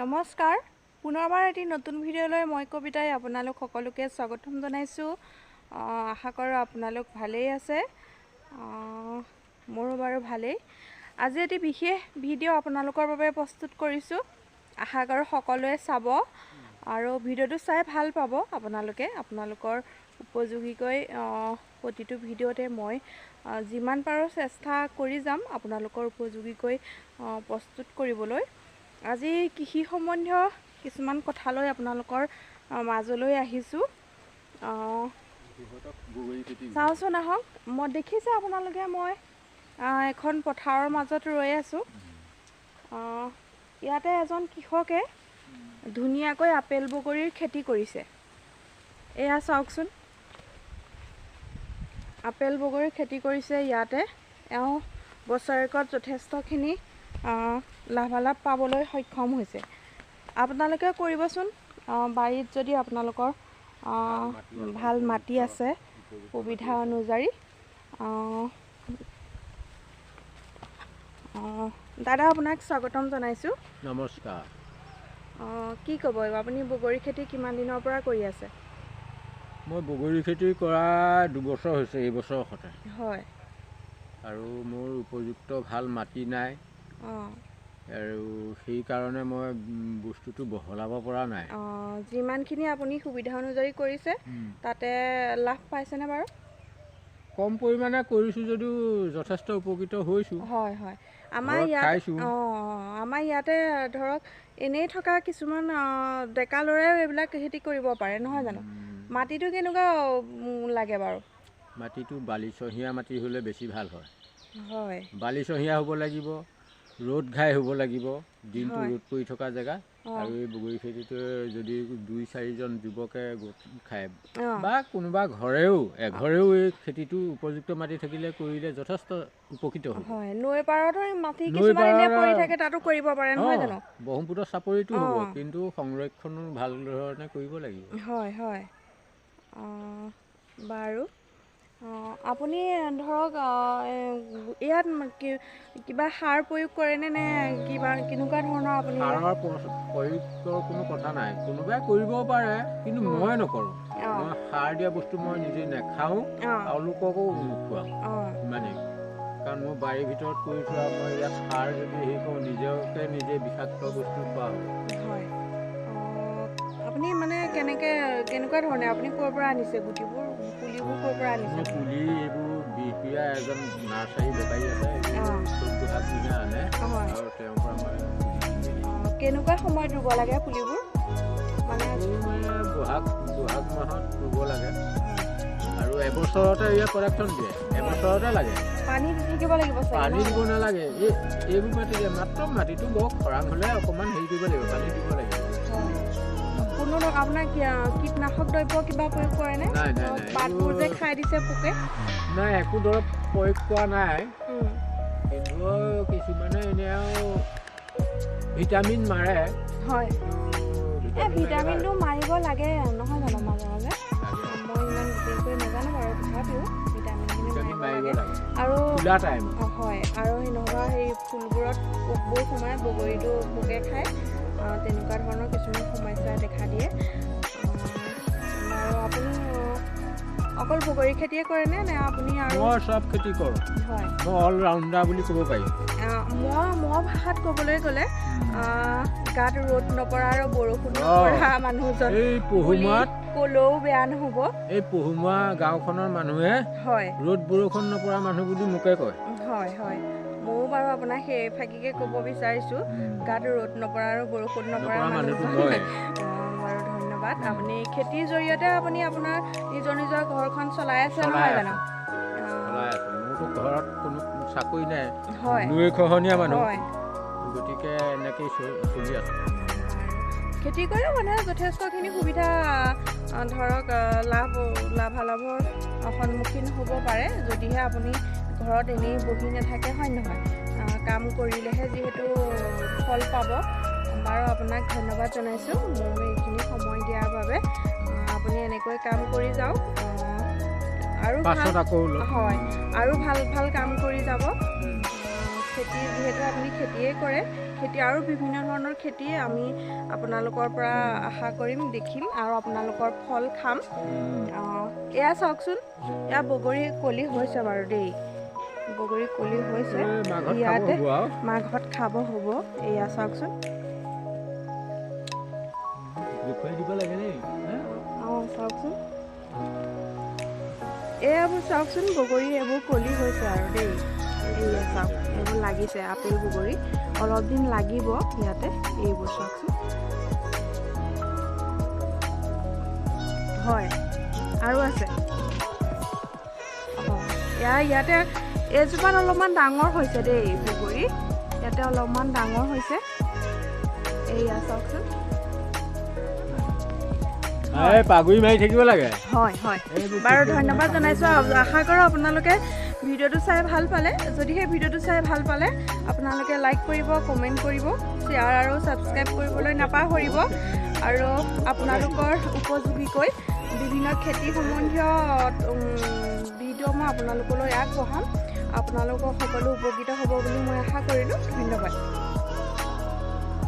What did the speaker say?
নমস্কাৰ পুনৰবাৰ এটি নতুন ভিডিঅ'লৈ মই কবিতাই আপোনালোক সকলোকে স্বাগতম জনাইছোঁ। আশা কৰোঁ আপোনালোক ভালেই আছে। মোৰো বাৰু ভালেই। আজি এটি বিশেষ ভিডিঅ' আপোনালোকৰ বাবে প্ৰস্তুত কৰিছোঁ। আশা কৰোঁ সকলোৱে চাব আৰু ভিডিঅ'টো চাই ভাল পাব। আপোনালোকৰ উপযোগীকৈ প্ৰতিটো ভিডিঅ'তে মই যিমান পাৰোঁ চেষ্টা কৰি যাম আপোনালোকৰ উপযোগীকৈ প্ৰস্তুত কৰিবলৈ। আজি কৃষি সম্বন্ধীয় কিছুমান কথালৈ আপোনালোকৰ মাজলৈ আহিছোঁ। চাওঁচোন আহক। মই দেখিছে আপোনালোকে মই এখন পথাৰৰ মাজত ৰৈ আছোঁ। ইয়াতে এজন কৃষকে ধুনীয়াকৈ আপেল বগৰীৰ খেতি কৰিছে। এয়া চাওকচোন, আপেল বগৰীৰ খেতি কৰিছে। ইয়াতে এওঁ বছৰেকত যথেষ্টখিনি লাভালাভ পাবলৈ সক্ষম হৈছে। আপোনালোকে কৰিবচোন, বাৰীত যদি আপোনালোকৰ ভাল মাটি আছে সুবিধা অনুযায়ী। দাদা আপোনাক স্বাগতম জনাইছোঁ। নমস্কাৰ। কি ক'ব, আপুনি বগৰী খেতি কিমান দিনৰ পৰা কৰি আছে? মই বগৰী খেতি কৰা 2 বছৰ হৈছে, এই বছৰৰ সতে। হয়। আৰু মোৰ উপযুক্ত ভাল মাটি নাই আৰু সেইকাৰণে মই বস্তুটো বহলাব পৰা নাই। যিমানখিনি আপুনি সুবিধা অনুযায়ী কৰিছে তাতে লাভ পাইছেনে বাৰু? কম পৰিমাণে কৰিছোঁ যদিও যথেষ্ট উপকৃত হৈছোঁ। হয় হয়। আমাৰ ইয়াতে ধৰক এনেই থকা কিছুমান ডেকা ল'ৰাইও এইবিলাক খেতি কৰিব পাৰে, নহয় জানো? মাটিটো কেনেকুৱা লাগে বাৰু? মাটিটো বালিচহীয়া মাটি হ'লে বেছি ভাল হয়। হয়, বালিচহীয়া হ'ব লাগিব, ৰ'দ ঘাই হ'ব লাগিব, দিনটো ৰ'দ পৰি থকা জেগা। আৰু এই বগৰী খেতিটোৱে যদি 2-4জন যুৱকে গোট খায় বা কোনোবা এঘৰেও এই খেতিটো উপযুক্ত মাটি থাকিলে কৰিলে যথেষ্ট উপকৃত হ'ব। হয়, নৈ পাৰত মাটি কিছুমান এনে পৰি থাকে, তাতো কৰিব পাৰে, নহয় জানো? ব্ৰহ্মপুত্ৰ চাপৰিটো হ'ব, কিন্তু সংৰক্ষণ ভাল ধৰণে কৰিব লাগিব। হয় হয়। বাৰু আপুনি ধৰক ইয়াত কিবা সাৰ প্ৰয়োগ কৰেনে নে কিবা কেনেকুৱা ধৰণৰ? আপুনি সাৰৰ প্ৰয়োগৰ কোনো কথা নাই, কোনোবাই কৰিব পাৰে, কিন্তু মই নকৰোঁ। মই সাৰ দিয়া বস্তু মই নিজে নাখাওঁ আৰু লোককো নোখোৱাওঁ, ইমানেই। কাৰণ মই বাৰীৰ ভিতৰত কৰি থোৱা, মই ইয়াত সাৰ যদি হেৰি কৰোঁ নিজে বিষাক্ত বস্তু খোৱা হ'ব। হয়। আপুনি মানে কেনেকুৱা ধৰণে আপুনি ক'ৰ পৰা আনিছে পুলিবোৰ ক'ৰ পৰা আনিছে? পুলি এইবোৰ বিহপুৰীয়া এজন নাৰ্চাৰী বেপাৰী আছে, আনে আৰু তেওঁৰ পৰা মই। কেনেকুৱা সময়ত ৰুব লাগে পুলিবোৰ? মানে বহাগ মাহত ৰুব লাগে আৰু এবছৰতে ইয়াৰ প্ৰডাকশ্যন দিয়ে, এবছৰতে লাগে। পানী দি থাকিব লাগিব? পানী দিব নালাগে। এইবোৰ মাটিতে মাত্ৰ মাটিটো বৰ খৰাং হ'লে অকণমান হেৰি কৰিব লাগিব, পানী দিব লাগিব। কোনো আপোনাৰ কীটনাশক দ্ৰব্য কিবা প্ৰয়োগ কৰেনে? নাই। পাতবোৰ যে খাই দিছে পোকে? নাই, একো দৰৱ প্ৰয়োগ কৰা নাই। কিন্তু কিছুমানে এনে আৰু ভিটামিন মাৰে। হয়, এই ভিটামিনটো মাৰিব লাগে, নহয় জানো? মাজে মাজে মই ইমান বিশেষকৈ নাজানো বাৰু, তথাপিও ভিটামিনখিনি মাৰিব লাগে। আৰু হয়, আৰু নহ'বা সেই ফুলবোৰত পোকবোৰ সোমাই বগৰীটো পোকে খায়, তেনেকুৱা ধৰণৰ কিছুমান সমস্যাই দেখা দিয়ে। আৰু আপুনি অকল বগৰী খেতিয়ে কৰেনে নে আপুনি আৰু? মই চব খেতি কৰোঁ। হয়, মই অল ৰাউণ্ডাৰ বুলি ক'ব পাৰি। মই ভাষাত ক'বলৈ গ'লে গাত ৰ'দ নপৰা আৰু বৰষুণ নপৰা মানুহজন ক'লেও বেয়া নহ'ব। এই পহুমা গাঁওখনৰ মানুহে ৰ'দ বৰষুণ নপৰা মানুহ বুলি মোকে কয়। হয় হয়, ময়ো বাৰু আপোনাক সেই ফাঁকিকে ক'ব বিচাৰিছোঁ, গাত ৰ'দ নপৰা আৰু বৰষুণ নপৰা মানুহজন। বাৰু ধন্যবাদ। আপুনি খেতিৰ জৰিয়তে আপুনি আপোনাৰ নিজৰ ঘৰখন চলাই আছে, নহয় জানো? মোৰতো ঘৰত কোনো চাকৰি নাই, দুই খহনীয়া মানুহ, গতিকে এনেকেই চলি আছে। খেতি কৰিও মানে যথেষ্টখিনি সুবিধা ধৰক লাভালাভৰ সন্মুখীন হ'ব পাৰে, যদিহে আপুনি ঘৰত এনেই বহি নাথাকে, হয় নহয়? কাম কৰিলেহে যিহেতু ফল পাব। বাৰু আপোনাক ধন্যবাদ জনাইছোঁ মোৰ এইখিনি সময় দিয়াৰ বাবে। আপুনি এনেকৈ কাম কৰি যাওক আৰু ভাল, হয়, আৰু ভাল কাম কৰি যাব। খেতি যিহেতু আপুনি খেতিয়ে কৰে, খেতি আৰু বিভিন্ন ধৰণৰ খেতি আমি আপোনালোকৰ পৰা আশা কৰিম, দেখিম আৰু আপোনালোকৰ ফল খাম। এয়া চাওকচোন, এয়া বগৰী কলি হৈছে বাৰু দেই, বগৰী কলি হৈছে, ইয়াতে মাঘত খাব হ'ব। এয়া চাওকচোন, চাওকচোন এইবোৰ চাওকচোন, বগৰী এইবোৰ কলি হৈছে আৰু দেই। এয়া চাওক, এইবোৰ লাগিছে আপেল বগৰী, অলপ দিন লাগিব ইয়াতে। এইবোৰ চাওকচোন, হয় আৰু আছে। ইয়াতে এইজোপাত অলপমান ডাঙৰ হৈছে দেই বগৰী, ইয়াতে অলপমান ডাঙৰ হৈছে। এয়া চাওকচোন, পাগুৰি মাৰি থাকিব লাগে। হয় হয়, বাৰু ধন্যবাদ জনাইছোঁ। আশা কৰোঁ আপোনালোকে ভিডিঅ'টো চাই ভাল পালে। যদিহে ভিডিঅ'টো চাই ভাল পালে আপোনালোকে লাইক কৰিব, কমেণ্ট কৰিব, শ্বেয়াৰ আৰু ছাবস্ক্ৰাইব কৰিবলৈ নাপাহৰিব। আৰু আপোনালোকৰ উপযোগীকৈ বিভিন্ন খেতি সম্বন্ধীয় ভিডিঅ' মই আপোনালোকলৈ আগবঢ়াম। আপোনালোকৰ সকলো উপকৃত হ'ব বুলি মই আশা কৰিলোঁ। ধন্যবাদ।